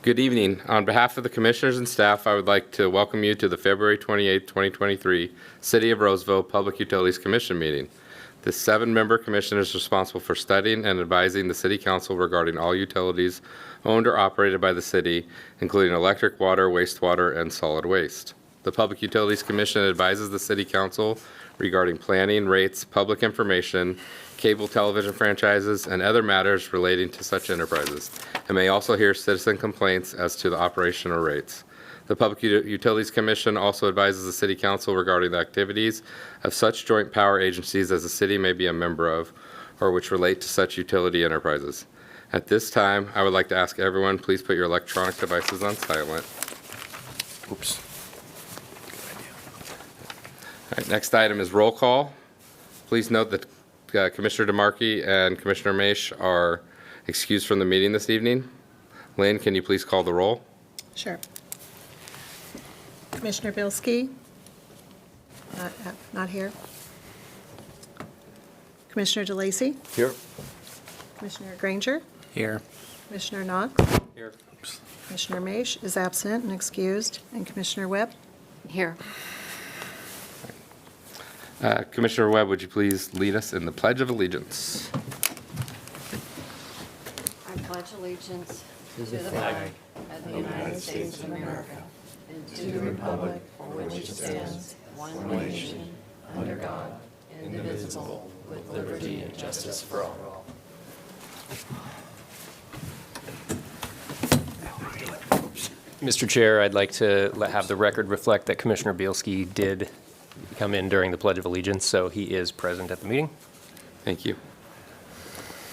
Good evening. On behalf of the commissioners and staff, I would like to welcome you to the February 28, 2023 City of Roseville Public Utilities Commission meeting. This 7-member commission is responsible for studying and advising the City Council regarding all utilities owned or operated by the city, including electric, water, wastewater, and solid waste. The Public Utilities Commission advises the City Council regarding planning, rates, public information, cable television franchises, and other matters relating to such enterprises, and may also hear citizen complaints as to the operation or rates. The Public Utilities Commission also advises the City Council regarding the activities of such joint power agencies as the city may be a member of, or which relate to such utility enterprises. At this time, I would like to ask everyone, please put your electronic devices on silent. Oops. All right, next item is roll call. Please note that Commissioner DeMarchi and Commissioner Maish are excused from the meeting this evening. Lynn, can you please call the roll? Sure. Commissioner Bilski? Not here. Commissioner DeLacy? Here. Commissioner Granger? Here. Commissioner Knox? Here. Commissioner Maish is absent and excused. And Commissioner Webb? Here. Commissioner Webb, would you please lead us in the Pledge of Allegiance? I pledge allegiance to the flag of the United States of America and to the republic for which it stands, one nation, under God, indivisible, with liberty and justice for all. Mr. Chair, I'd like to have the record reflect that Commissioner Bielski did come in during the Pledge of Allegiance, so he is present at the meeting. Thank you.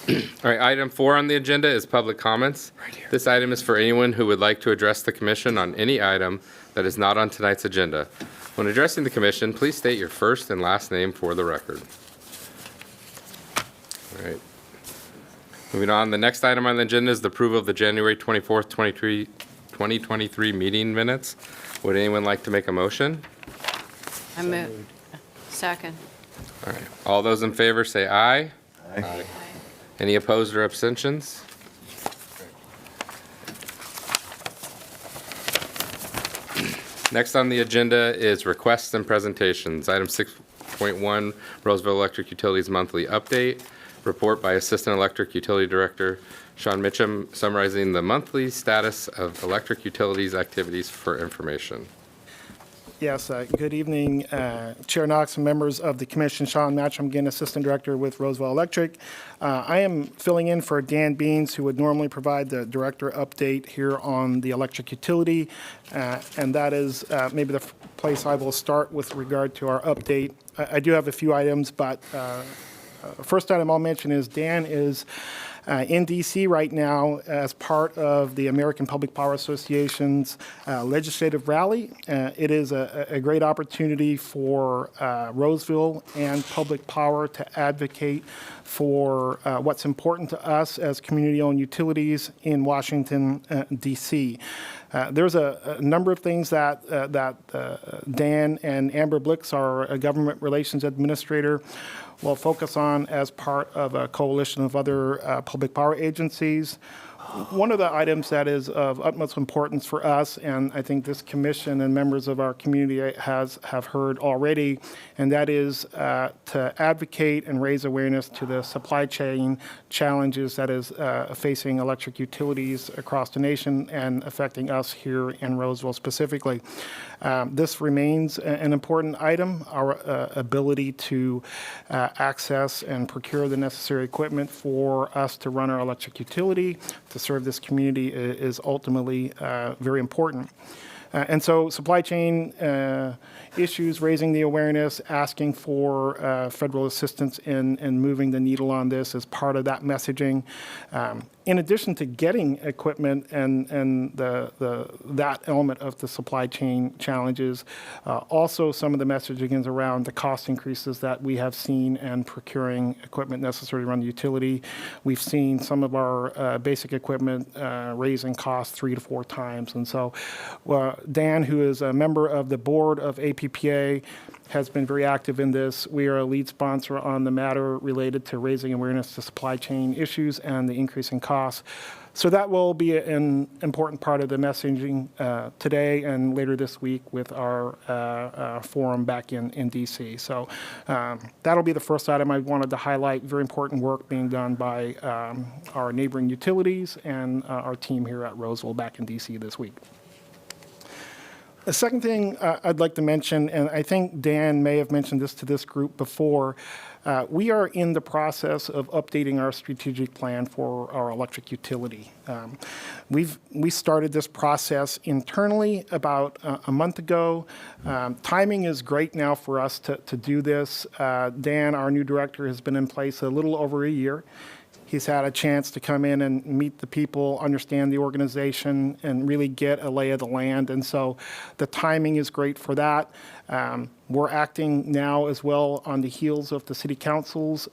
All right, item 4 on the agenda is public comments. This item is for anyone who would like to address the commission on any item that is not on tonight's agenda. When addressing the commission, please state your first and last name for the record. All right. Moving on, the next item on the agenda is the approval of the January 24th, 2023 meeting minutes. Would anyone like to make a motion? I move. Second. All right. All those in favor say aye. Aye. Any opposed or abstentions? Next on the agenda is requests and presentations. Item 6.1, Roseville Electric Utilities Monthly Update. Report by Assistant Electric Utility Director Sean Mitchum summarizing the monthly status of electric utilities activities for information. Yes, good evening, Chair Knox and members of the Commission. Sean Matcham, again, Assistant Director with Roseville Electric. I am filling in for Dan Beans, who would normally provide the Director update here on the electric utility, and that is maybe the place I will start with regard to our update. I do have a few items, but first item I'll mention is Dan is in D.C. right now as part of the American Public Power Association's legislative rally. It is a great opportunity for Roseville and public power to advocate for what's important to us as community-owned utilities in Washington, D.C. There's a number of things that Dan and Amber Blix, our government relations administrator, will focus on as part of a coalition of other public power agencies. One of the items that is of utmost importance for us, and I think this commission and members of our community have heard already, and that is to advocate and raise awareness to the supply chain challenges that is facing electric utilities across the nation and affecting us here in Roseville specifically. This remains an important item. Our ability to access and procure the necessary equipment for us to run our electric utility, to serve this community, is ultimately very important. And so supply chain issues, raising the awareness, asking for federal assistance in moving the needle on this is part of that messaging. In addition to getting equipment and that element of the supply chain challenges, also some of the messaging is around the cost increases that we have seen and procuring equipment necessary to run the utility. We've seen some of our basic equipment raising costs 3 to 4 times. And so Dan, who is a member of the board of APPA, has been very active in this. We are a lead sponsor on the matter related to raising awareness to supply chain issues and the increasing costs. So that will be an important part of the messaging today and later this week with our forum back in DC. So that'll be the first item I wanted to highlight. Very important work being done by our neighboring utilities and our team here at Roseville back in DC this week. The second thing I'd like to mention, and I think Dan may have mentioned this to this group before, we are in the process of updating our strategic plan for our electric utility. We started this process internally about a month ago. Timing is great now for us to do this. Dan, our new director, has been in place a little over a year. He's had a chance to come in and meet the people, understand the organization, and really get a lay of the land. And so the timing is great for that. We're acting now as well on the heels of the City Council's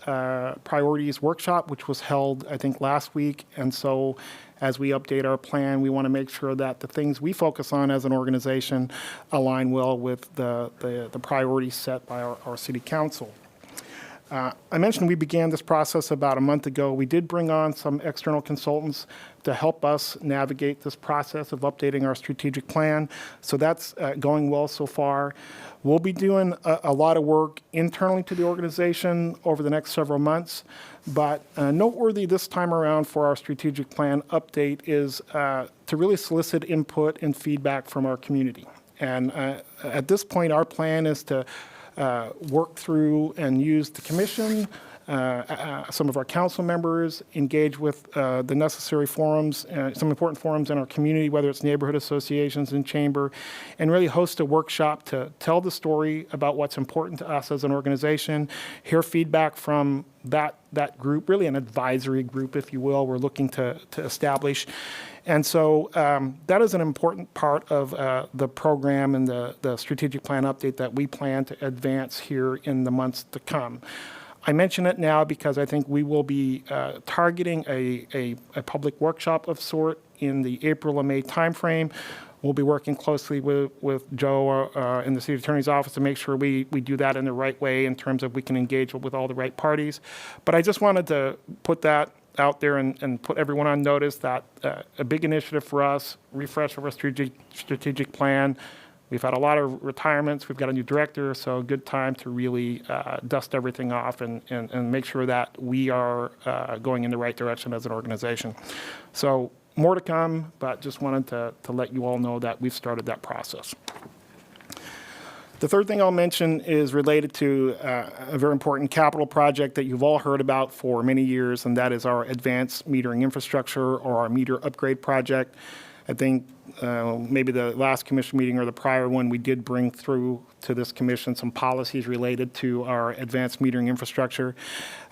priorities workshop, which was held, I think, last week. And so as we update our plan, we want to make sure that the things we focus on as an organization align well with the priorities set by our City Council. I mentioned we began this process about a month ago. We did bring on some external consultants to help us navigate this process of updating our strategic plan. So that's going well so far. We'll be doing a lot of work internally to the organization over the next several months. But noteworthy this time around for our strategic plan update is to really solicit input and feedback from our community. And at this point, our plan is to work through and use the commission, some of our council members, engage with the necessary forums, some important forums in our community, whether it's neighborhood associations and chamber, and really host a workshop to tell the story about what's important to us as an organization, hear feedback from that group, really an advisory group, if you will, we're looking to establish. And so that is an important part of the program and the strategic plan update that we plan to advance here in the months to come. I mention it now because I think we will be targeting a public workshop of sort in the April and May timeframe. We'll be working closely with Joe in the City Attorney's Office to make sure we do that in the right way in terms of we can engage with all the right parties. But I just wanted to put that out there and put everyone on notice that a big initiative for us, refresh of our strategic plan. We've had a lot of retirements. We've got a new director, so a good time to really dust everything off and make sure that we are going in the right direction as an organization. So more to come, but just wanted to let you all know that we've started that process. The third thing I'll mention is related to a very important capital project that you've all heard about for many years, and that is our advanced metering infrastructure or our meter upgrade project. I think maybe the last commission meeting or the prior one, we did bring through to this commission some policies related to our advanced metering infrastructure.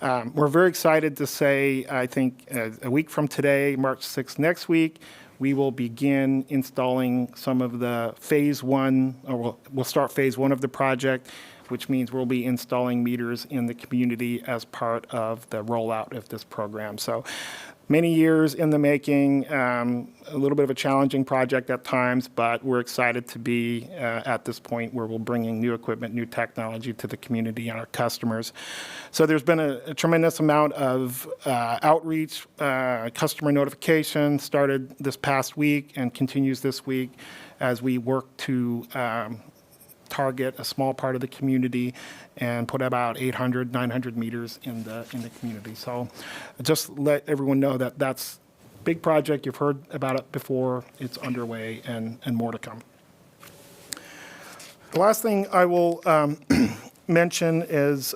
We're very excited to say, I think a week from today, March 6th next week, we will begin installing some of the phase one, or we'll start phase one of the project, which means we'll be installing meters in the community as part of the rollout of this program. So many years in the making, a little bit of a challenging project at times, but we're excited to be at this point where we're bringing new equipment, new technology to the community and our customers. So there's been a tremendous amount of outreach, customer notification started this past week and continues this week as we work to target a small part of the community and put about 800, 900 meters in the community. So just let everyone know that that's a big project. You've heard about it before. It's underway and more to come. The last thing I will mention is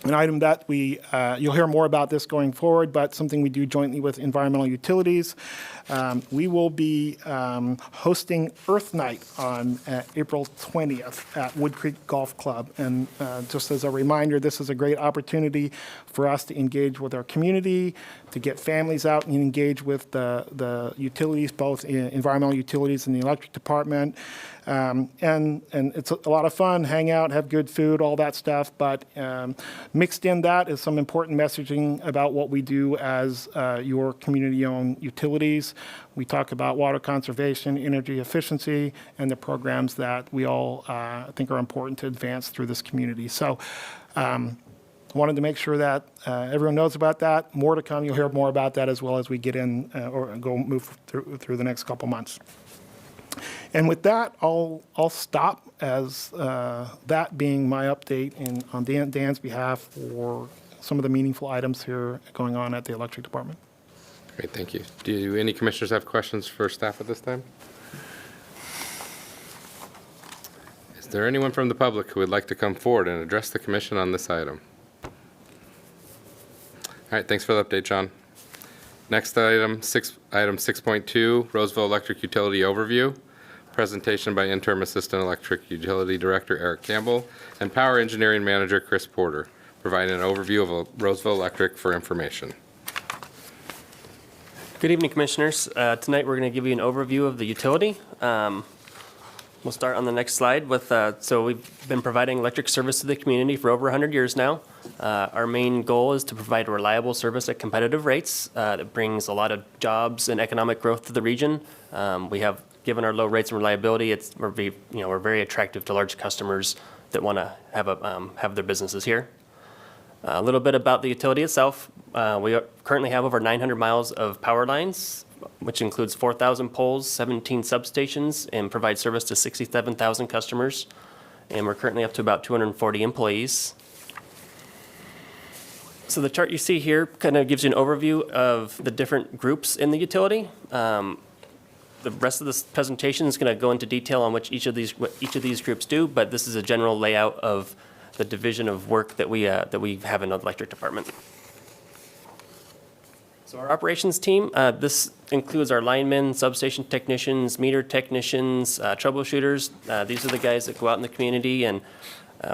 an item that you'll hear more about this going forward, but something we do jointly with environmental utilities. We will be hosting Earth Night on April 20th at Wood Creek Golf Club. And just as a reminder, this is a great opportunity for us to engage with our community, to get families out and engage with the utilities, both environmental utilities and the electric department. And it's a lot of fun, hang out, have good food, all that stuff. But mixed in that is some important messaging about what we do as your community-owned utilities. We talk about water conservation, energy efficiency, and the programs that we all think are important to advance through this community. So wanted to make sure that everyone knows about that. More to come. You'll hear more about that as well as we get in or move through the next couple months. And with that, I'll stop as that being my update on Dan's behalf for some of the meaningful items here going on at the electric department. Great, thank you. Do any commissioners have questions for staff at this time? Is there anyone from the public who would like to come forward and address the commission on this item? All right, thanks for the update, John. Next item 6.2, Roseville Electric Utility Overview. Presentation by Interim Assistant Electric Utility Director Eric Campbell and Power Engineering Manager Chris Porter, providing an overview of Roseville Electric for information. Good evening, Commissioners. Tonight we're going to give you an overview of the utility. We'll start on the next slide with, so we've been providing electric service to the community for over 100 years now. Our main goal is to provide reliable service at competitive rates that brings a lot of jobs and economic growth to the region. We have, given our low rates and reliability, we're very attractive to large customers that want to have their businesses here. A little bit about the utility itself. We currently have over 900 miles of power lines, which includes 4,000 poles, 17 substations, and provide service to 67,000 customers. And we're currently up to about 240 employees. So the chart you see here kind of gives you an overview of the different groups in the utility. The rest of this presentation is going to go into detail on what each of these groups do, but this is a general layout of the division of work that we have in the electric department. So our operations team, this includes our linemen, substation technicians, meter technicians, troubleshooters. These are the guys that go out in the community, and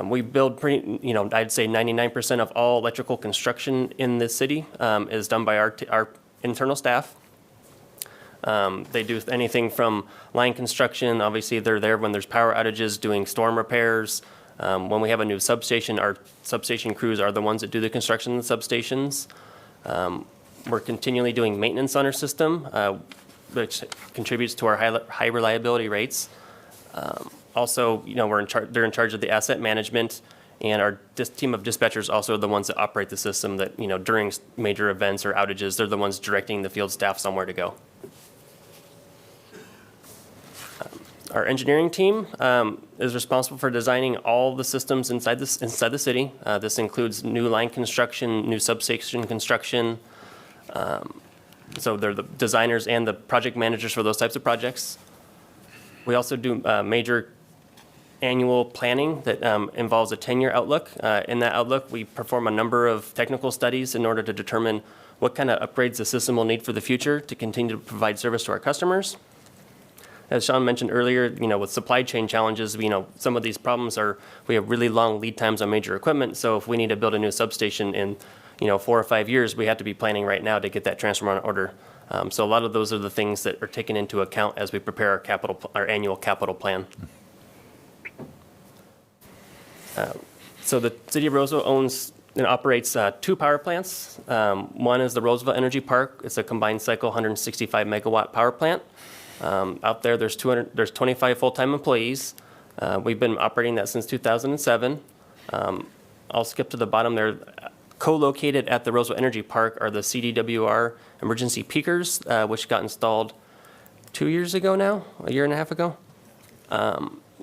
we build I'd say 99% of all electrical construction in this city is done by our internal staff. They do anything from line construction. Obviously, they're there when there's power outages, doing storm repairs. When we have a new substation, our substation crews are the ones that do the construction of the substations. We're continually doing maintenance on our system, which contributes to our high reliability rates. Also, they're in charge of the asset management, and this team of dispatchers also are the ones that operate the system that, during major events or outages, they're the ones directing the field staff somewhere to go. Our engineering team is responsible for designing all the systems inside the city. This includes new line construction, new substation construction. So they're the designers and the project managers for those types of projects. We also do major annual planning that involves a 10-year outlook. In that outlook, we perform a number of technical studies in order to determine what kind of upgrades the system will need for the future to continue to provide service to our customers. As Sean mentioned earlier, with supply chain challenges, some of these problems we have really long lead times on major equipment. So if we need to build a new substation in, 4 or 5 years, we have to be planning right now to get that transformer on order. So a lot of those are the things that are taken into account as we prepare our annual capital plan. So the City of Roseville owns and operates 2 power plants. One is the Roseville Energy Park. It's a combined cycle 165 megawatt power plant. Out there, there's 25 full-time employees. We've been operating that since 2007. I'll skip to the bottom there. Co-located at the Roseville Energy Park are the CDWR emergency peakers, which got installed 2 years ago now, a year and a half ago.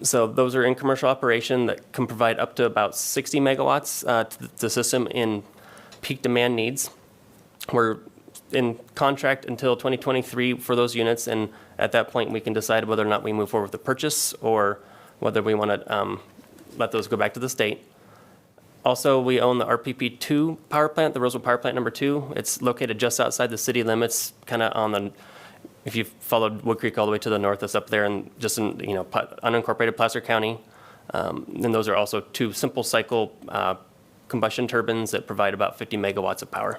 So those are in commercial operation that can provide up to about 60 megawatts to the system in peak demand needs. We're in contract until 2023 for those units, and at that point we can decide whether or not we move forward with the purchase or whether we want to let those go back to the state. Also, we own the RPP2 power plant, the Roseville Power Plant number 2. It's located just outside the city limits, kind of on the, if you've followed Wood Creek all the way to the north, it's up there and just in, unincorporated Placer County. And those are also 2 simple cycle combustion turbines that provide about 50 megawatts of power.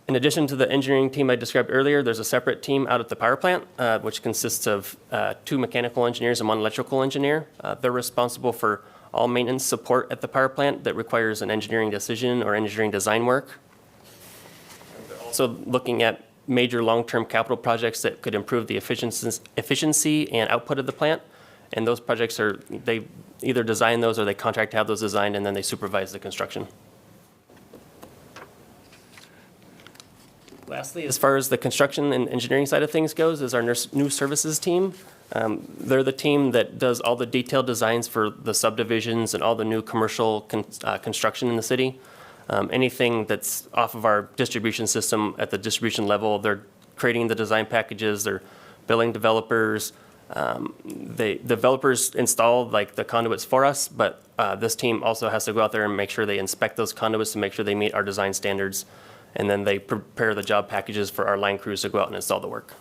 In addition to the engineering team I described earlier, there's a separate team out at the power plant, which consists of 2 mechanical engineers and 1 electrical engineer. They're responsible for all maintenance support at the power plant that requires an engineering decision or engineering design work. They're also looking at major long-term capital projects that could improve the efficiency and output of the plant, And those projects they either design those or they contract to have those designed, and then they supervise the construction. Lastly, as far as the construction and engineering side of things goes, is our new services team. They're the team that does all the detailed designs for the subdivisions and all the new commercial construction in the city. Anything that's off of our distribution system at the distribution level, they're creating the design packages, they're billing developers. Developers install like the conduits for us, but this team also has to go out there and make sure they inspect those conduits to make sure they meet our design standards. And then they prepare the job packages for our line crews to go out and install the work.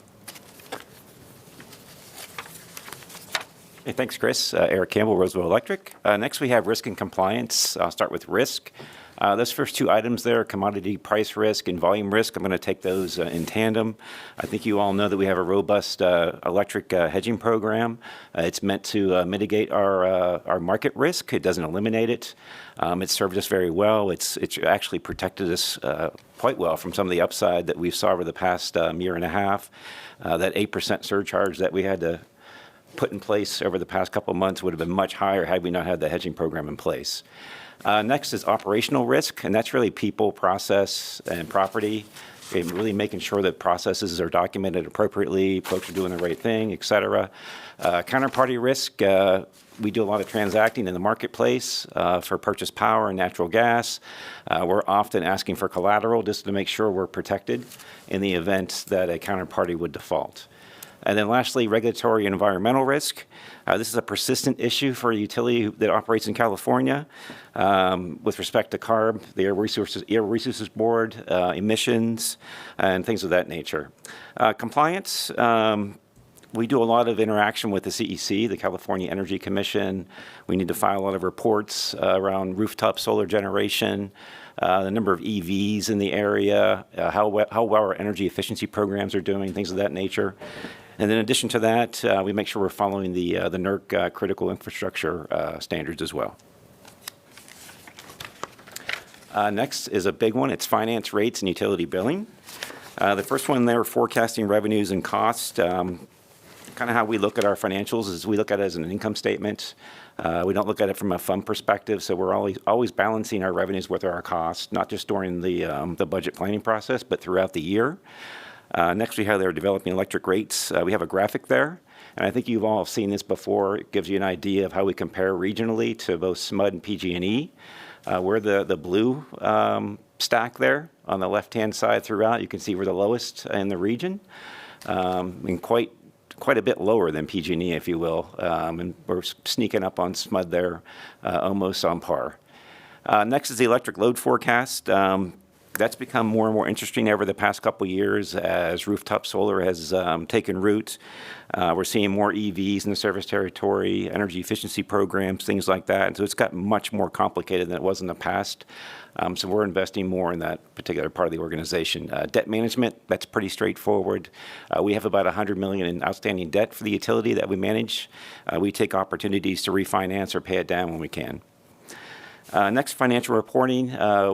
Hey, thanks, Chris. Eric Campbell, Roseville Electric. Next, we have risk and compliance. I'll start with risk. Those first two items there, commodity price risk and volume risk, I'm going to take those in tandem. I think you all know that we have a robust electric hedging program. It's meant to mitigate our market risk. It doesn't eliminate it. It's served us very well. It's actually protected us quite well from some of the upside that we saw over the past year and a half. That 8% surcharge that we had to put in place over the past couple of months would have been much higher had we not had the hedging program in place. Next is operational risk, and that's really people, process, and property. And really making sure that processes are documented appropriately, folks are doing the right thing, et cetera. Counterparty risk, we do a lot of transacting in the marketplace for purchase power and natural gas. We're often asking for collateral just to make sure we're protected in the event that a counterparty would default. And then lastly, regulatory and environmental risk. This is a persistent issue for a utility that operates in California with respect to CARB, the Air Resources Board, emissions, and things of that nature. Compliance, we do a lot of interaction with the CEC, the California Energy Commission. We need to file a lot of reports around rooftop solar generation, the number of EVs in the area, how well our energy efficiency programs are doing, things of that nature. And in addition to that, we make sure we're following the NERC critical infrastructure standards as well. Next is a big one. It's finance rates and utility billing. The first one there, forecasting revenues and costs. Kind of how we look at our financials is we look at it as an income statement. We don't look at it from a fund perspective, so we're always balancing our revenues with our costs, not just during the budget planning process, but throughout the year. Next, we have they're developing electric rates. We have a graphic there, and I think you've all seen this before. It gives you an idea of how we compare regionally to both SMUD and PG&E. We're the blue stack there on the left-hand side throughout. You can see we're the lowest in the region, and quite a bit lower than PG&E, if you will, and we're sneaking up on SMUD there, almost on par. Next is the electric load forecast. That's become more and more interesting over the past couple of years as rooftop solar has taken root. We're seeing more EVs in the service territory, energy efficiency programs, things like that. And so it's gotten much more complicated than it was in the past. So we're investing more in that particular part of the organization. Debt management, that's pretty straightforward. We have about $100 million in outstanding debt for the utility that we manage. We take opportunities to refinance or pay it down when we can. Next, financial reporting.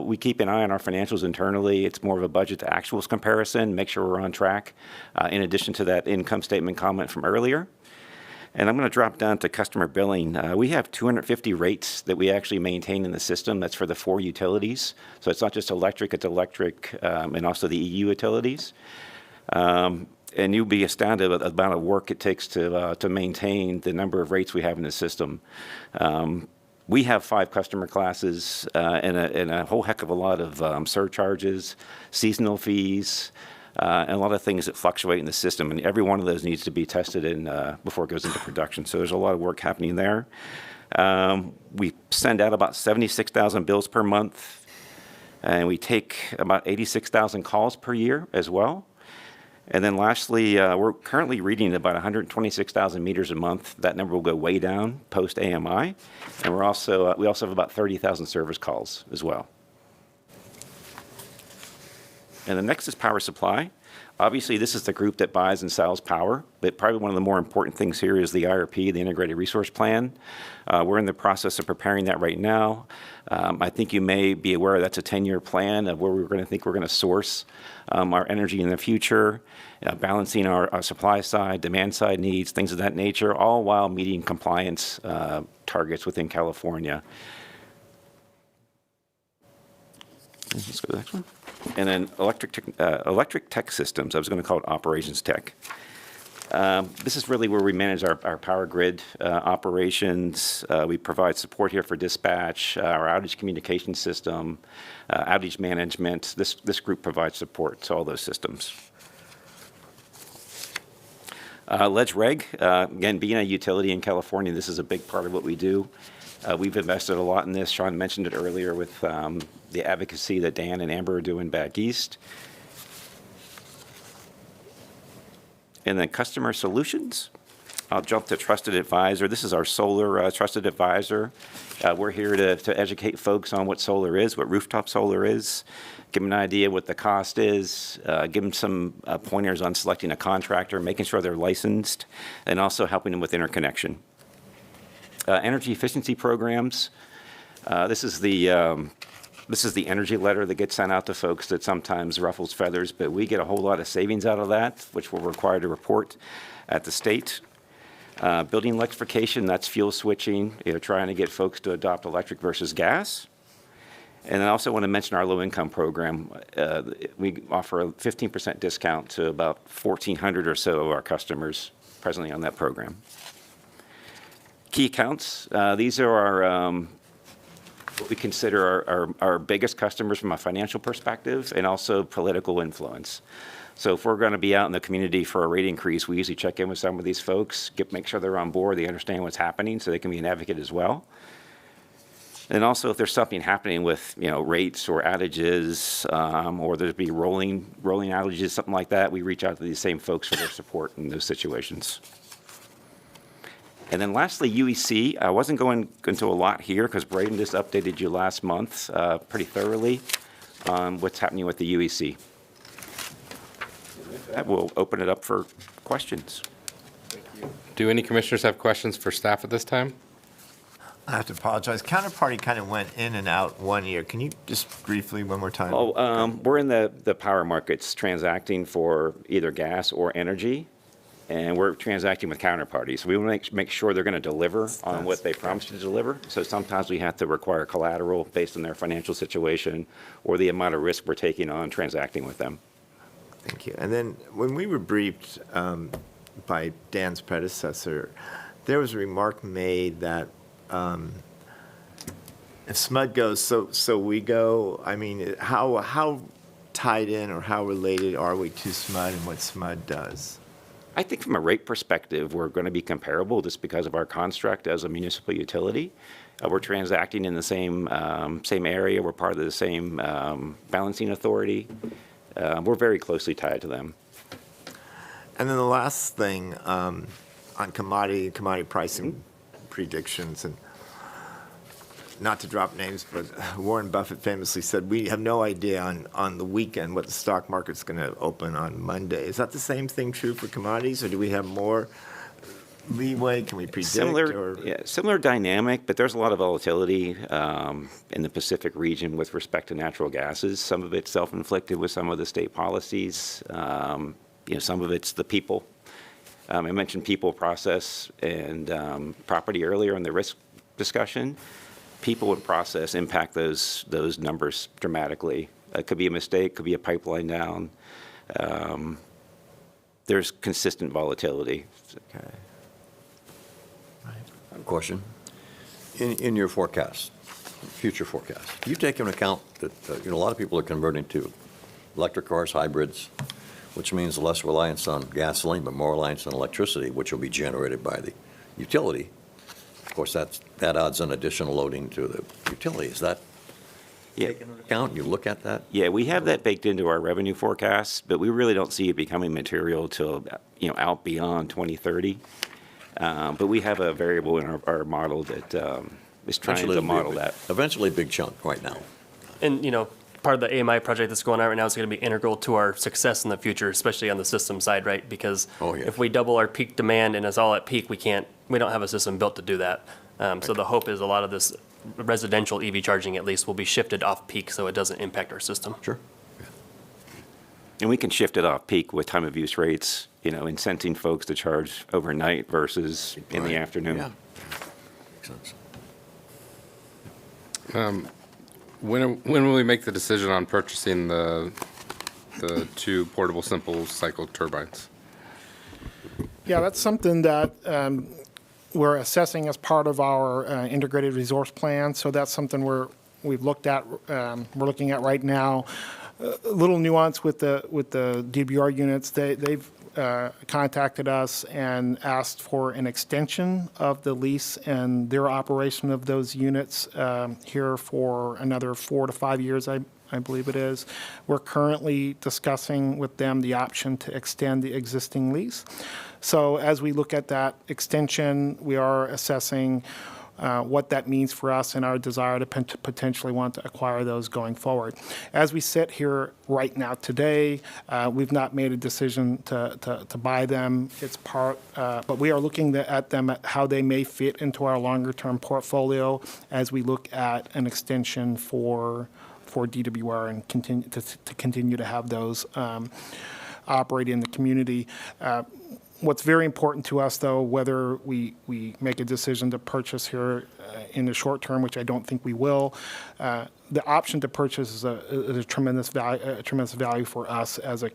We keep an eye on our financials internally. It's more of a budget to actuals comparison, make sure we're on track, in addition to that income statement comment from earlier. And I'm going to drop down to customer billing. We have 250 rates that we actually maintain in the system. That's for the 4 utilities. So it's not just electric, it's electric and also the EU utilities. And you'll be astounded at the amount of work it takes to maintain the number of rates we have in the system. We have 5 customer classes and a whole heck of a lot of surcharges, seasonal fees, and a lot of things that fluctuate in the system. And every one of those needs to be tested in, before it goes into production. So there's a lot of work happening there. We send out about 76,000 bills per month, and we take about 86,000 calls per year as well. And then lastly, we're currently reading about 126,000 meters a month. That number will go way down post AMI. And we also have about 30,000 service calls as well. And the next is power supply. Obviously, this is the group that buys and sells power, but probably one of the more important things here is the IRP, the Integrated Resource Plan. We're in the process of preparing that right now. I think you may be aware that's a 10-year plan of where we're going to source our energy in the future, balancing our supply side, demand side needs, things of that nature, all while meeting compliance targets within California. Let's go to the next one. And then electric tech systems, I was going to call it operations tech. This is really where we manage our power grid operations. We provide support here for dispatch, our outage communication system, outage management. This group provides support to all those systems. Ledge Reg, again, being a utility in California, this is a big part of what we do. We've invested a lot in this. Sean mentioned it earlier with the advocacy that Dan and Amber are doing back east. And then customer solutions. I'll jump to Trusted Advisor. This is our solar Trusted Advisor. We're here to educate folks on what solar is, what rooftop solar is, give them an idea what the cost is, give them some pointers on selecting a contractor, making sure they're licensed, and also helping them with interconnection. Energy efficiency programs. This is the energy letter that gets sent out to folks that sometimes ruffles feathers, but we get a whole lot of savings out of that, which we're required to report at the state. Building electrification, that's fuel switching, trying to get folks to adopt electric versus gas. And I also want to mention our low-income program. We offer a 15% discount to about 1,400 or so of our customers presently on that program. Key accounts, these are our what we consider our biggest customers from a financial perspective and also political influence. So if we're going to be out in the community for a rate increase, we usually check in with some of these folks, make sure they're on board, they understand what's happening, so they can be an advocate as well. And also if there's something happening with rates or outages, or there'd be rolling outages, something like that, we reach out to these same folks for their support in those situations. And then lastly, UEC. I wasn't going into a lot here because Braden just updated you last month pretty thoroughly on what's happening with the UEC. That will open it up for questions. Do any commissioners have questions for staff at this time? I have to apologize. Counterparty kind of went in and out 1 year. Can you just briefly, one more time? We're in the power markets transacting for either gas or energy. And we're transacting with counterparties. So we want to make sure they're going to deliver on what they promised to deliver. So sometimes we have to require collateral based on their financial situation or the amount of risk we're taking on transacting with them. Thank you. And then when we were briefed by Dan's predecessor, there was a remark made that if SMUD goes, so we go. I mean, how tied in or how related are we to SMUD and what SMUD does? I think from a rate perspective, we're going to be comparable just because of our construct as a municipal utility. We're transacting in the same area. We're part of the same balancing authority. We're very closely tied to them. And then the last thing on commodity pricing predictions, and not to drop names, but Warren Buffett famously said, we have no idea on the weekend what the stock market's going to open on Monday. Is that the same thing true for commodities, or do we have more leeway? Can we predict? Similar dynamic, but there's a lot of volatility in the Pacific region with respect to natural gases. Some of it's self-inflicted with some of the state policies. Some of it's the people. I mentioned people, process, and property earlier in the risk discussion. People and process impact those numbers dramatically. It could be a mistake, could be a pipeline down. There's consistent volatility. Okay. Question. In your forecast, future forecast, do you take into account that a lot of people are converting to electric cars, hybrids, which means less reliance on gasoline, but more reliance on electricity, which will be generated by the utility? Of course, that adds an additional loading to the utility. Is that taken into account? You look at that? Yeah, we have that baked into our revenue forecast, but we really don't see it becoming material till out beyond 2030. But we have a variable in our model that is trying to model that. Eventually a big chunk right now. And, part of the AMI project that's going on right now is going to be integral to our success in the future, especially on the system side, right? Because Oh, yeah. if we double our peak demand and it's all at peak, we don't have a system built to do that. So the hope is a lot of this residential EV charging at least will be shifted off peak so it doesn't impact our system. Sure. And we can shift it off peak with time of use rates, incenting folks to charge overnight versus in the Right. afternoon. Yeah. Makes sense. When will we make the decision on purchasing the two portable simple cycle turbines? Yeah, that's something that we're assessing as part of our integrated resource plan. So that's something we've looked at, we're looking at right now. A little nuance with the DBR units. They've contacted us and asked for an extension of the lease and their operation of those units here for another 4 to 5 years, I believe it is. We're currently discussing with them the option to extend the existing lease. So as we look at that extension, we are assessing what that means for us and our desire to potentially want to acquire those going forward. As we sit here right now today, we've not made a decision to buy them. It's but we are looking at them at how they may fit into our longer-term portfolio as we look at an extension for DWR and continue to have those operate in the community. What's very important to us, though, whether we make a decision to purchase here in the short term, which I don't think we will, the option to purchase is a tremendous value for us as a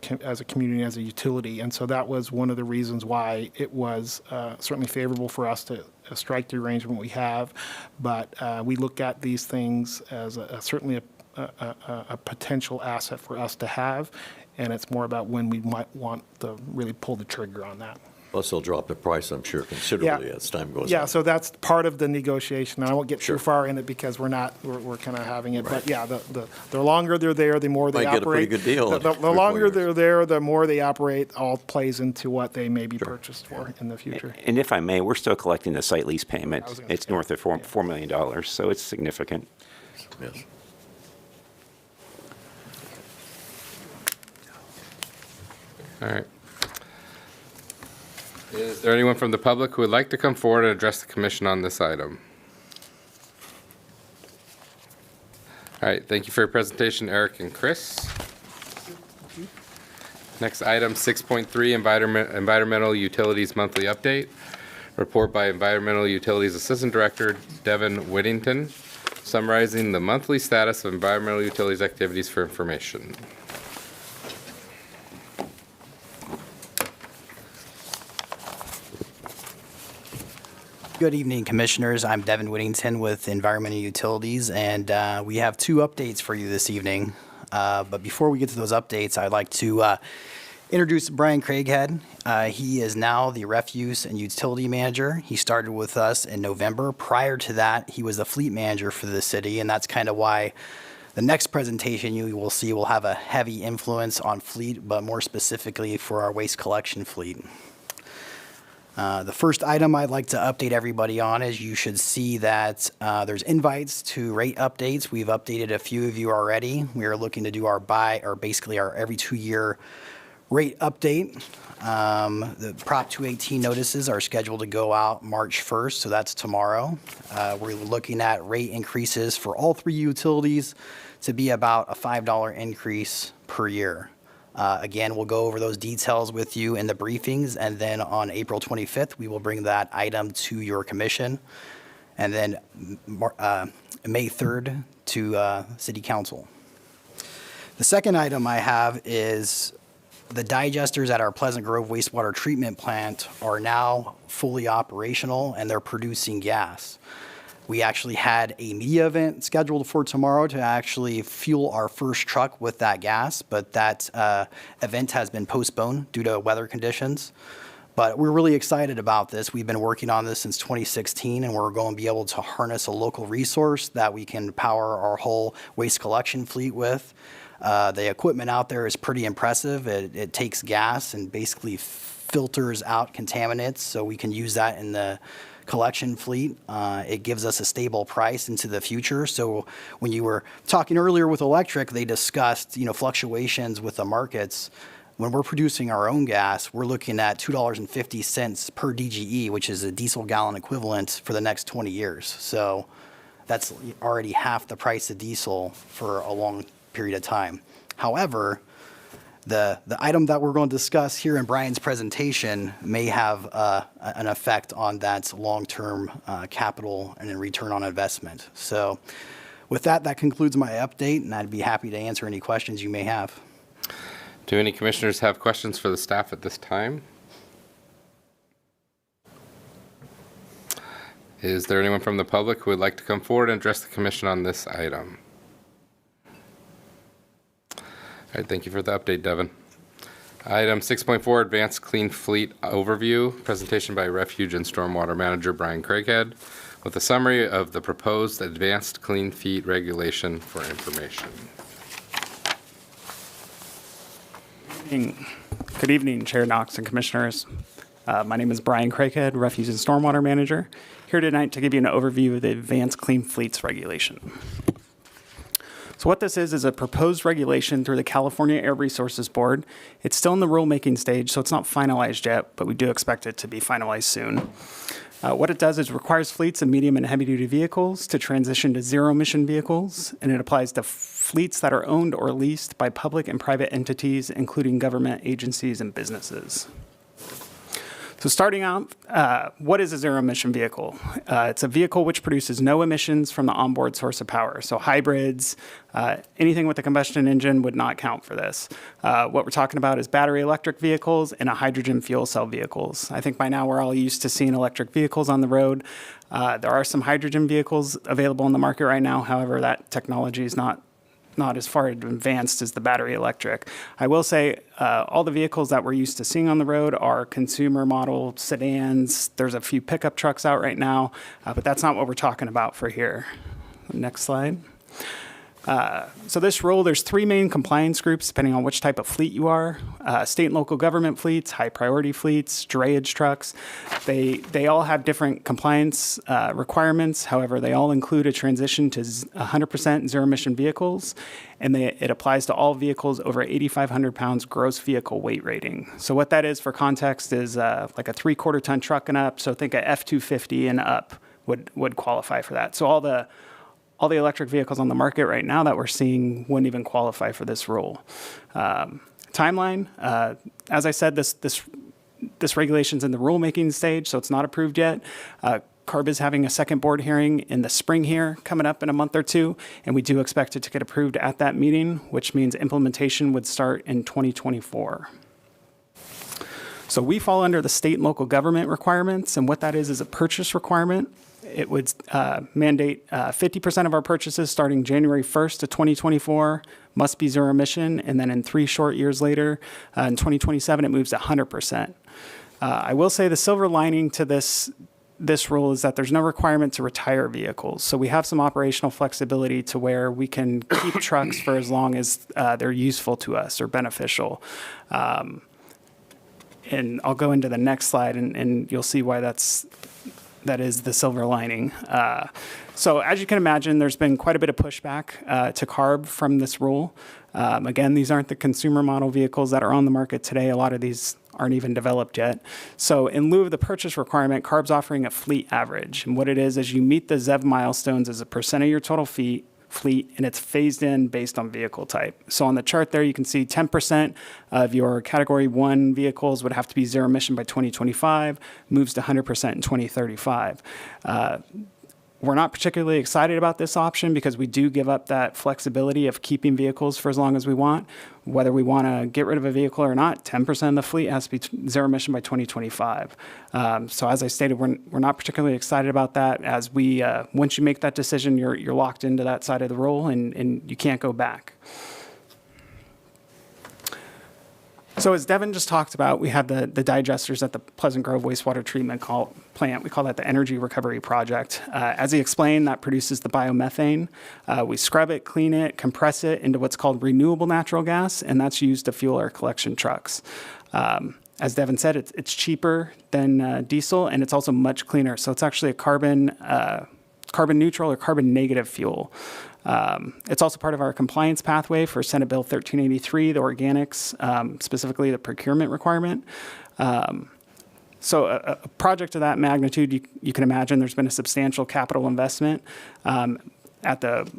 community, as a utility. And so that was one of the reasons why it was certainly favorable for us to strike the arrangement we have. But we look at these things as certainly a potential asset for us to have. And it's more about when we might want to really pull the trigger on that. Plus, they'll drop the price, I'm sure, considerably as time goes on. Yeah, so that's part of the negotiation. I won't get Sure. too far in it because we're kind of having it. But yeah, the longer they're there, the more they Might get a pretty operate. good deal in The 3 or 4 longer years. they're there, the more they operate, all plays into what they may be purchased for in the future. And if I may, we're still collecting the site lease payment. I was gonna It's say, north of $4 million, so it's significant. Yes. All right. Is there anyone from the public who would like to come forward and address the commission on this item? All right, thank you for your presentation, Eric and Chris. Next item, 6.3, Environmental Utilities Monthly Update. Report by Environmental Utilities Assistant Director Devin Whittington, summarizing the monthly status of environmental utilities activities for information. Good evening, Commissioners. I'm Devin Whittington with Environmental Utilities, and we have 2 updates for you this evening. But before we get to those updates, I'd like to introduce Brian Craighead. He is now the Refuse and Utility Manager. He started with us in November. Prior to that, he was the Fleet Manager for the city, and that's kind of why the next presentation you will see will have a heavy influence on fleet, but more specifically for our waste collection fleet. The first item I'd like to update everybody on is you should see that there's invites to rate updates. We've updated a few of you already. We are looking to do our basically our every 2-year rate update. The Prop 218 notices are scheduled to go out March 1st, so that's tomorrow. We're looking at rate increases for all 3 utilities to be about a $5 increase per year. Again, we'll go over those details with you in the briefings, and then on April 25th, we will bring that item to your commission, and then May 3rd to City Council. The second item I have is the digesters at our Pleasant Grove wastewater treatment plant are now fully operational, and they're producing gas. We actually had a media event scheduled for tomorrow to actually fuel our first truck with that gas, but that event has been postponed due to weather conditions. But we're really excited about this. We've been working on this since 2016, and we're going to be able to harness a local resource that we can power our whole waste collection fleet with. The equipment out there is pretty impressive. It takes gas and basically filters out contaminants, so we can use that in the collection fleet. It gives us a stable price into the future. So when you were talking earlier with electric, they discussed, fluctuations with the markets. When we're producing our own gas, we're looking at $2.50 per DGE, which is a diesel gallon equivalent for the next 20 years. So that's already half the price of diesel for a long period of time. However, the item that we're going to discuss here in Brian's presentation may have an effect on that long-term capital and return on investment. So with that, that concludes my update, and I'd be happy to answer any questions you may have. Do any commissioners have questions for the staff at this time? Is there anyone from the public who would like to come forward and address the commission on this item? All right, thank you for the update, Devin. Item 6.4, Advanced Clean Fleet Overview, presentation by Refuge and Stormwater Manager Brian Craighead, with a summary of the proposed Advanced Clean Fleet Regulation for information. Good evening, Chair Knox and Commissioners. My name is Brian Craighead, Refuge and Stormwater Manager, here tonight to give you an overview of the Advanced Clean Fleets Regulation. So what this is a proposed regulation through the California Air Resources Board. It's still in the rulemaking stage, so it's not finalized yet, but we do expect it to be finalized soon. What it does is requires fleets of medium and heavy-duty vehicles to transition to zero-emission vehicles, and it applies to fleets that are owned or leased by public and private entities, including government agencies and businesses. So starting out, what is a zero-emission vehicle? It's a vehicle which produces no emissions from the onboard source of power. So hybrids, anything with a combustion engine would not count for this. What we're talking about is battery electric vehicles and hydrogen fuel cell vehicles. I think by now we're all used to seeing electric vehicles on the road. There are some hydrogen vehicles available in the market right now. However, that technology is not as far advanced as the battery electric. I will say all the vehicles that we're used to seeing on the road are consumer model sedans. There's a few pickup trucks out right now, but that's not what we're talking about for here. Next slide. So this rule, there's three main compliance groups depending on which type of fleet you are. State and local government fleets, high priority fleets, drayage trucks. They all have different compliance requirements. However, they all include a transition to 100% zero emission vehicles, and it applies to all vehicles over 8,500 pounds gross vehicle weight rating. So what that is for context is like a 3/4 ton truck and up. So think a F-250 and up would qualify for that. So all the electric vehicles on the market right now that we're seeing wouldn't even qualify for this rule. Timeline, as I said, this regulation's in the rulemaking stage, so it's not approved yet. CARB is having a second board hearing in the spring here, coming up in a month or two, and we do expect it to get approved at that meeting, which means implementation would start in 2024. So we fall under the state and local government requirements, and what that is a purchase requirement. It would mandate 50% of our purchases starting January 1st of 2024 must be zero emission, and then in 3 short years later, in 2027, it moves to 100%. I will say the silver lining to this rule is that there's no requirement to retire vehicles. So we have some operational flexibility to where we can keep trucks for as long as they're useful to us or beneficial. And I'll go into the next slide, and you'll see why that is the silver lining. So as you can imagine, there's been quite a bit of pushback to CARB from this rule. Again, these aren't the consumer model vehicles that are on the market today. A lot of these aren't even developed yet. So in lieu of the purchase requirement, CARB's offering a fleet average. And what it is you meet the ZEV milestones as a percent of your total fleet, and it's phased in based on vehicle type. So on the chart there, you can see 10% of your Category 1 vehicles would have to be zero emission by 2025, moves to 100% in 2035. We're not particularly excited about this option because we do give up that flexibility of keeping vehicles for as long as we want. Whether we want to get rid of a vehicle or not, 10% of the fleet has to be zero emission by 2025. So as I stated, we're not particularly excited about that, as once you make that decision, you're locked into that side of the rule and you can't go back. So as Devin just talked about, we have the digesters at the Pleasant Grove wastewater treatment plant. We call that the Energy Recovery Project. As he explained, that produces the biomethane. We scrub it, clean it, compress it into what's called renewable natural gas, and that's used to fuel our collection trucks. As Devin said, it's cheaper than diesel, and it's also much cleaner. So it's actually a carbon neutral or carbon negative fuel. It's also part of our compliance pathway for Senate Bill 1383, the organics, specifically the procurement requirement. So a project of that magnitude, you can imagine there's been a substantial capital investment at the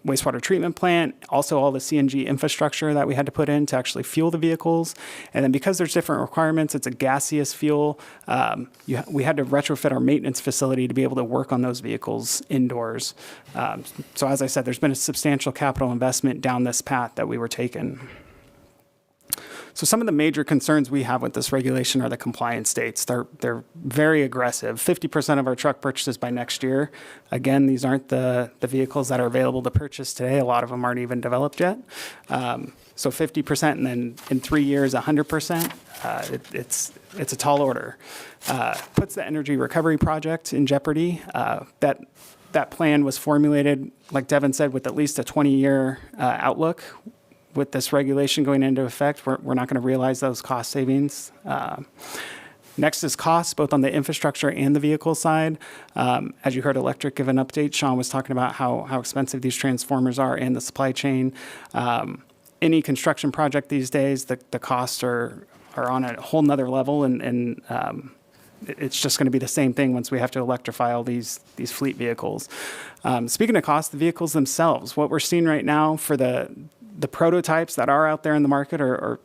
wastewater treatment plant, also all the CNG infrastructure that we had to put in to actually fuel the vehicles. And then because there's different requirements, it's a gaseous fuel, we had to retrofit our maintenance facility to be able to work on those vehicles indoors. So as I said, there's been a substantial capital investment down this path that we were taking. So some of the major concerns we have with this regulation are the compliance dates. They're very aggressive. 50% of our truck purchases by next year. Again, these aren't the vehicles that are available to purchase today. A lot of them aren't even developed yet. So 50%, and then in 3 years, 100%. It's a tall order. Puts the energy recovery project in jeopardy. That plan was formulated, like Devin said, with at least a 20-year outlook. With this regulation going into effect, we're not going to realize those cost savings. Next is costs, both on the infrastructure and the vehicle side. As you heard Electric give an update, Sean was talking about how expensive these transformers are and the supply chain. Any construction project these days, the costs are on a whole nother level, and it's just going to be the same thing once we have to electrify all these fleet vehicles. Speaking of costs, the vehicles themselves, what we're seeing right now for the prototypes that are out there in the market or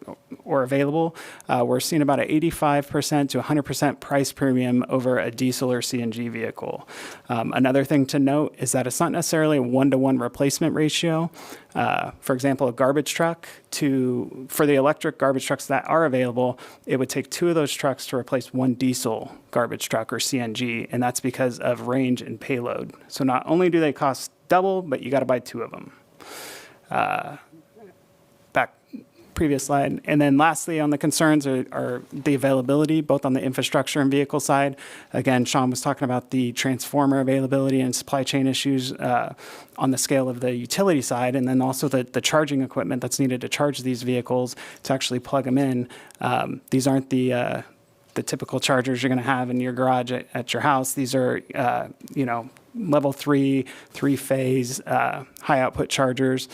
available, we're seeing about an 85% to 100% price premium over a diesel or CNG vehicle. Another thing to note is that it's not necessarily a one-to-one replacement ratio. For example, a garbage truck for the electric garbage trucks that are available, it would take 2 of those trucks to replace 1 diesel garbage truck or CNG, and that's because of range and payload. So not only do they cost double, but you got to buy 2 of them. Previous slide. And then lastly, on the concerns are the availability, both on the infrastructure and vehicle side. Again, Sean was talking about the transformer availability and supply chain issues on the scale of the utility side, and then also the charging equipment that's needed to charge these vehicles to actually plug them in. These aren't the typical chargers you're going to have in your garage at your house. These are, level 3, 3-phase, high output chargers.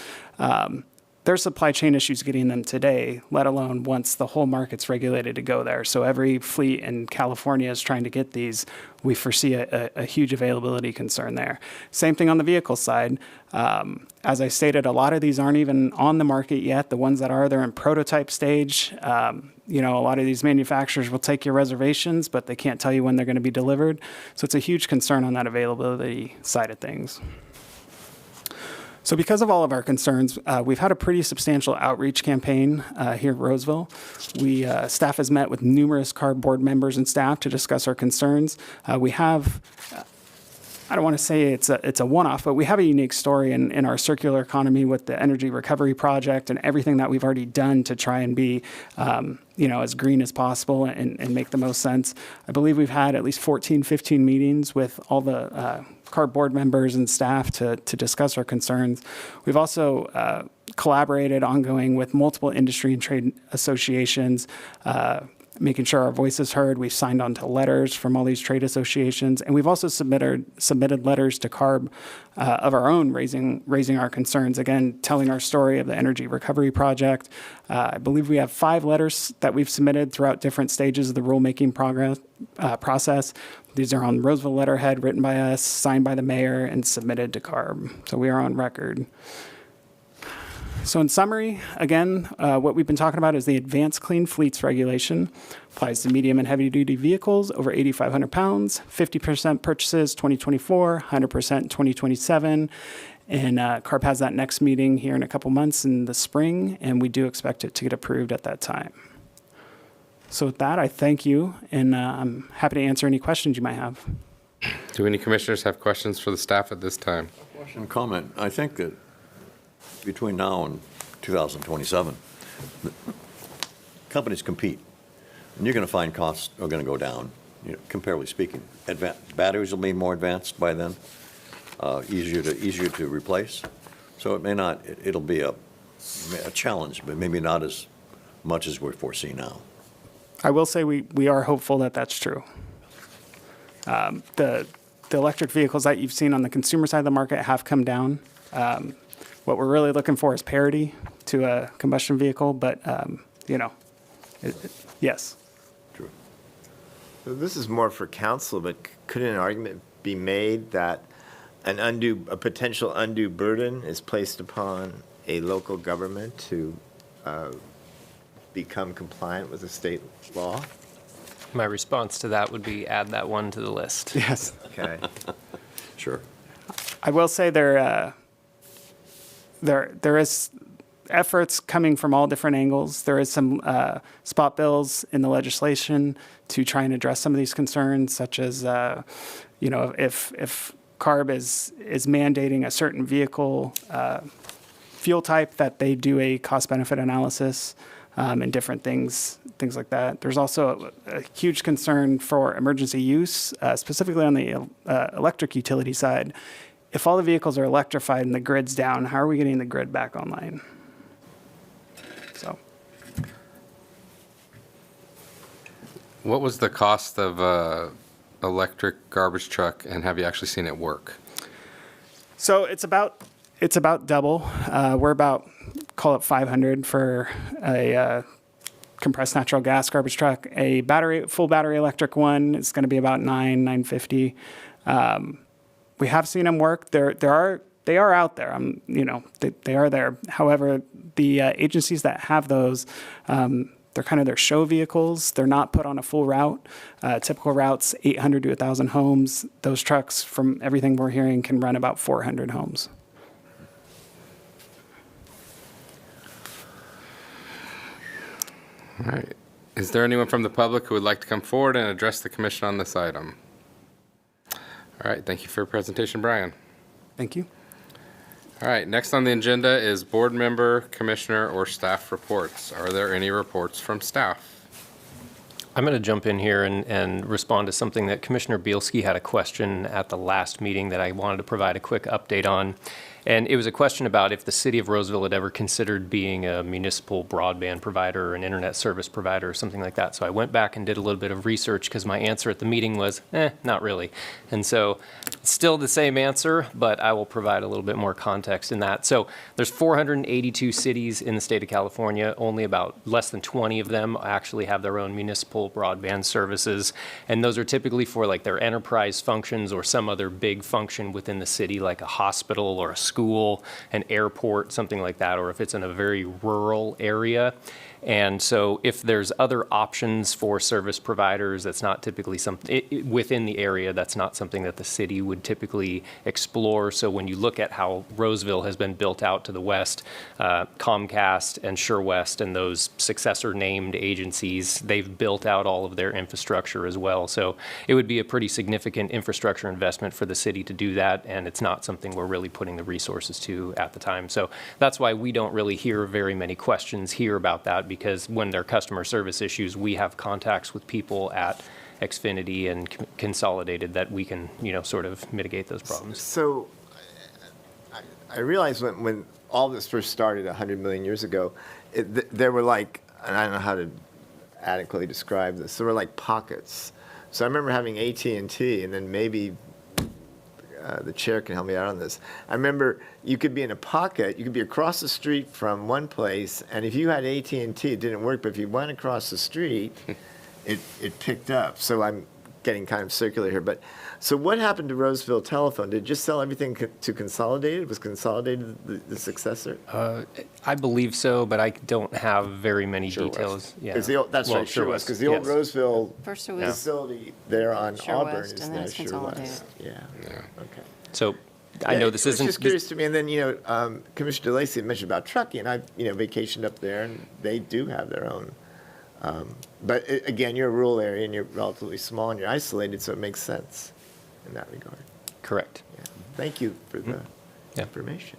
There's supply chain issues getting them today, let alone once the whole market's regulated to go there. So every fleet in California is trying to get these. We foresee a huge availability concern there. Same thing on the vehicle side. As I stated, a lot of these aren't even on the market yet. The ones that are, they're in prototype stage. A lot of these manufacturers will take your reservations, but they can't tell you when they're going to be delivered. So it's a huge concern on that availability side of things. So because of all of our concerns, we've had a pretty substantial outreach campaign here at Roseville. Staff has met with numerous CARB board members and staff to discuss our concerns. We have, I don't want to say it's a one-off, but we have a unique story in our circular economy with the energy recovery project and everything that we've already done to try and be as green as possible and make the most sense. I believe we've had at least 14, 15 meetings with all the CARB board members and staff to discuss our concerns. We've also collaborated ongoing with multiple industry and trade associations, making sure our voice is heard. We've signed on to letters from all these trade associations, and we've also submitted letters to CARB of our own, raising our concerns, again, telling our story of the energy recovery project. I believe we have 5 letters that we've submitted throughout different stages of the rulemaking process. These are on Roseville letterhead, written by us, signed by the mayor, and submitted to CARB. So we are on record. So in summary, again, what we've been talking about is the Advanced Clean Fleets regulation. Applies to medium and heavy-duty vehicles over 8,500 pounds, 50% purchases 2024, 100% 2027. And CARB has that next meeting here in a couple months in the spring, and we do expect it to get approved at that time. So with that, I thank you, and I'm happy to answer any questions you might have. Do any commissioners have questions for the staff at this time? Question, comment. I think that between now and 2027, companies compete, and you're going to find costs are going to go down, comparatively speaking. Batteries will be more advanced by then, easier to replace. So it may not, it'll be a challenge, but maybe not as much as we foresee now. I will say we are hopeful that that's true. The electric vehicles that you've seen on the consumer side of the market have come down. What we're really looking for is parity to a combustion vehicle, but, yes. True. So this is more for council, but could an argument be made that a potential undue burden is placed upon a local government to become compliant with the state law? My response to that would be add that one to the list. Yes. Okay. Sure. I will say there is efforts coming from all different angles. There is some spot bills in the legislation to try and address some of these concerns, such as, if CARB is mandating a certain vehicle fuel type, that they do a cost-benefit analysis and different things like that. There's also a huge concern for emergency use, specifically on the electric utility side. If all the vehicles are electrified and the grid's down, how are we getting the grid back online? So, What was the cost of a electric garbage truck, and have you actually seen it work? so it's about double. We're about, call it 500 for a compressed natural gas garbage truck. A full battery electric one is going to be about $950. We have seen them work. They are out there. They are there. However, the agencies that have those, they're kind of their show vehicles. They're not put on a full route. Typical routes, 800 to 1,000 homes. Those trucks, from everything we're hearing, can run about 400 homes. All right. Is there anyone from the public who would like to come forward and address the commission on this item? All right, thank you for your presentation, Brian. Thank you. All right, next on the agenda is board member, commissioner, or staff reports. Are there any reports from staff? I'm going to jump in here and respond to something that Commissioner Bielski had a question at the last meeting that I wanted to provide a quick update on. And it was a question about if the city of Roseville had ever considered being a municipal broadband provider or an internet service provider or something like that. So I went back and did a little bit of research because my answer at the meeting was, not really. And so it's still the same answer, but I will provide a little bit more context in that. So there's 482 cities in the state of California. Only about less than 20 of them actually have their own municipal broadband services. And those are typically for like their enterprise functions or some other big function within the city, like a hospital or a school, an airport, something like that, or if it's in a very rural area. And so if there's other options for service providers, that's not typically something within the area, that's not something that the city would typically explore. So when you look at how Roseville has been built out to the west, Comcast and SureWest and those successor named agencies, they've built out all of their infrastructure as well. So it would be a pretty significant infrastructure investment for the city to do that, and it's not something we're really putting the resources to at the time. So that's why we don't really hear very many questions here about that, because when there are customer service issues, we have contacts with people at Xfinity and Consolidated that we can, sort of mitigate those problems. So I realized when all this first started 100 million years ago, there were like, and I don't know how to adequately describe this, there were like pockets. So I remember having AT&T, and then maybe the chair can help me out on this. I remember you could be in a pocket, you could be across the street from one place, and if you had AT&T, it didn't work, but if you went across the street, it picked up. So I'm getting kind of circular here, but so what happened to Roseville Telephone? Did it just sell everything to Consolidated? Was Consolidated the successor? I believe so, but I don't have very many details. Yeah. That's right, SureWest, because the old yes. Roseville First it was facility there on Auburn SureWest, is and now then it's Consolidated. SureWest. Yeah, okay. So I know this isn't. It's just curious to me, and then, Commissioner DeLacy mentioned about trucking, and I, vacationed up there, and they do have their own. But again, you're a rural area, and you're relatively small, and you're isolated, so it makes sense in that regard. Correct. Yeah. Thank you for the Yeah. information.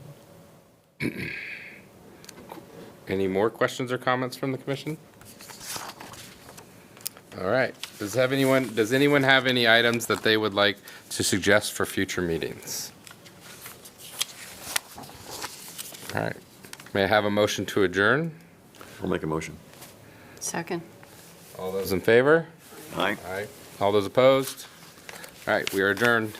Any more questions or comments from the commission? All right. Does anyone have any items that they would like to suggest for future meetings? All right. May I have a motion to adjourn? I'll make a motion. Second. All those in favor? Aye. Aye. All those opposed? All right, we are adjourned.